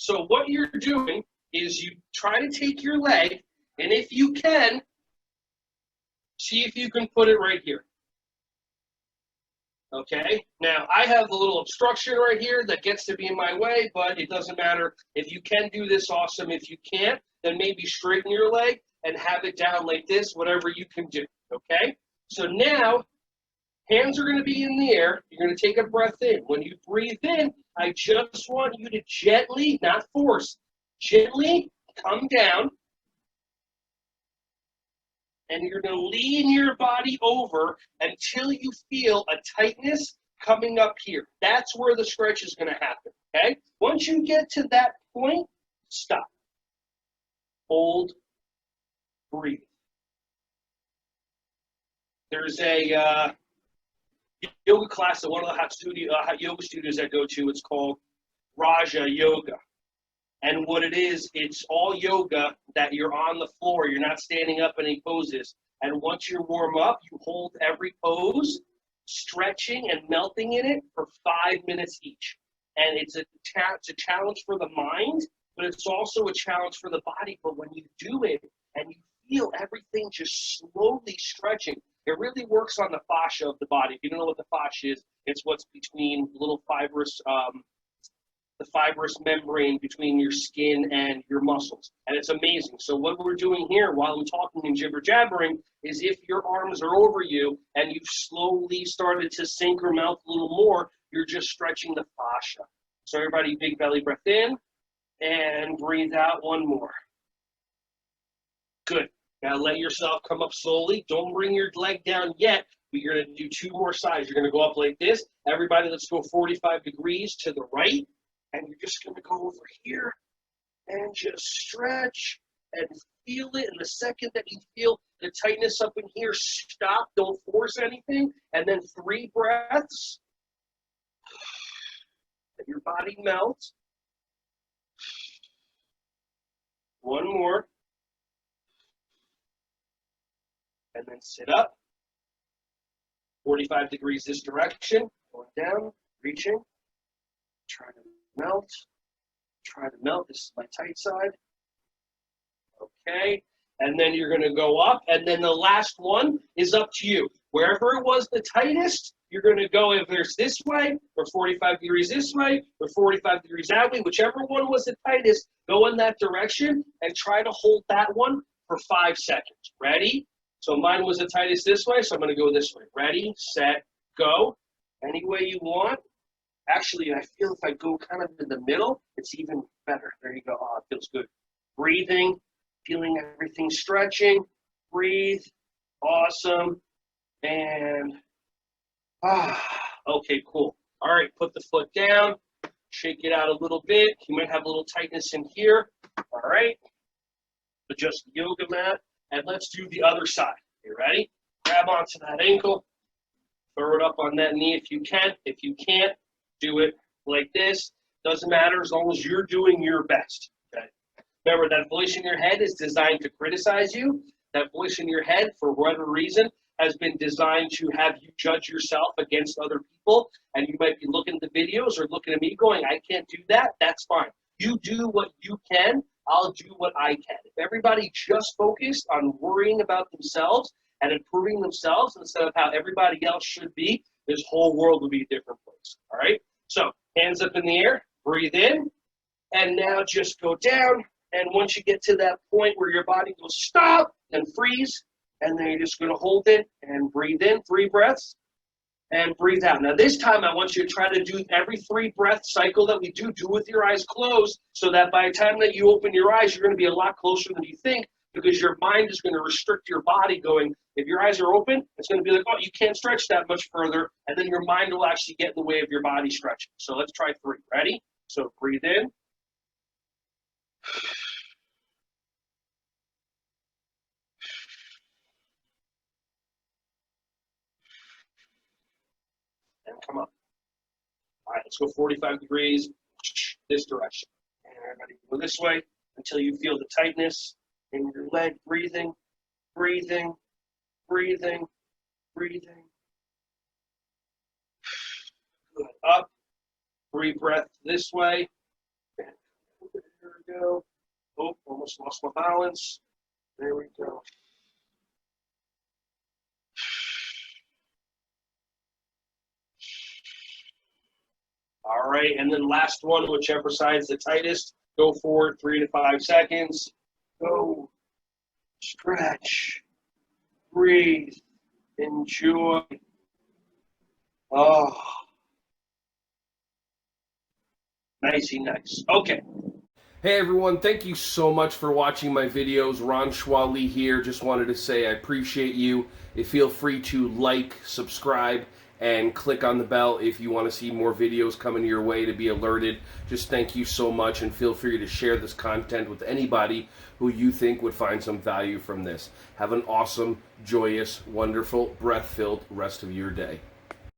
So what you're doing is you try to take your leg, and if you can, see if you can put it right here. Okay, now I have the little obstruction right here that gets to be in my way, but it doesn't matter. If you can do this, awesome. If you can't, then maybe straighten your leg and have it down like this, whatever you can do, okay? So now, hands are going to be in the air. You're going to take a breath in. When you breathe in, I just want you to gently, not force, gently come down. And you're going to lean your body over until you feel a tightness coming up here. That's where the stretch is going to happen, okay? Once you get to that point, stop. Hold. Breathe. There's a yoga class at one of the hot yoga studios I go to. It's called Raja Yoga. And what it is, it's all yoga that you're on the floor. You're not standing up in any poses. And once you warm up, you hold every pose, stretching and melting in it for 5 minutes each. And it's a challenge for the mind, but it's also a challenge for the body. But when you do it and you feel everything just slowly stretching, it really works on the fascia of the body. If you don't know what the fascia is, it's what's between little fibrous the fibrous membrane between your skin and your muscles. And it's amazing. So what we're doing here while I'm talking and jibber-jabbering is if your arms are over you and you've slowly started to sink or melt a little more, you're just stretching the fascia. So everybody, big belly breath in and breathe out one more. Good. Now let yourself come up slowly. Don't bring your leg down yet, but you're going to do 2 more sides. You're going to go up like this. Everybody, let's go 45 degrees to the right. And you're just going to go over here and just stretch and feel it. And the second that you feel the tightness up in here, stop. Don't force anything. And then 3 breaths. Let your body melt. 1 more. And then sit up. 45 degrees this direction. Going down, reaching. Try to melt. Try to melt. This is my tight side. Okay. And then you're going to go up. And then the last one is up to you. Wherever it was the tightest, you're going to go, if there's this way, or 45 degrees this way, or 45 degrees that way, whichever one was the tightest, go in that direction and try to hold that one for 5 seconds. Ready? So mine was the tightest this way, so I'm going to go this way. Ready, set, go. Any way you want. Actually, I feel if I go kind of in the middle, it's even better. There you go. Oh, it feels good. Breathing, feeling everything stretching. Breathe. Awesome. And, okay, cool. All right, put the foot down. Shake it out a little bit. You might have a little tightness in here. All right. Adjust the yoga mat. And let's do the other side. You ready? Grab onto that ankle. Throw it up on that knee if you can. If you can't, do it like this. Doesn't matter as long as you're doing your best. Okay? Remember, that voice in your head is designed to criticize you. That voice in your head, for whatever reason, has been designed to have you judge yourself against other people. And you might be looking at the videos or looking at me going, I can't do that. That's fine. You do what you can. I'll do what I can. If everybody just focused on worrying about themselves and improving themselves instead of how everybody else should be, this whole world would be a different place. All right? So hands up in the air, breathe in, and now just go down. And once you get to that point where your body goes stop and freeze, and then you're just going to hold it and breathe in 3 breaths and breathe out. Now this time I want you to try to do every 3 breath cycle that we do with your eyes closed, so that by the time that you open your eyes, you're going to be a lot closer than you think, because your mind is going to restrict your body going, if your eyes are open, it's going to be like, oh, you can't stretch that much further, and then your mind will actually get in the way of your body stretching. So let's try 3. Ready? So breathe in. And come up. All right, let's go 45 degrees this direction. And everybody go this way until you feel the tightness in your leg. Breathing, breathing, breathing, breathing. Good. Up. 3 breaths this way. go. Oh, almost lost my balance. There we go. All right, and then last one, whichever side's the tightest, go forward 3 to 5 seconds. Go, stretch, breathe, enjoy. Oh, nicey nice. Okay. Hey everyone, thank you so much for watching my videos. Ron Schwally here. Just wanted to say I appreciate you. Feel free to like, subscribe, and click on the bell if you want to see more videos coming your way to be alerted. Just thank you so much, and feel free to share this content with anybody who you think would find some value from this. Have an awesome, joyous, wonderful, breath-filled rest of your day.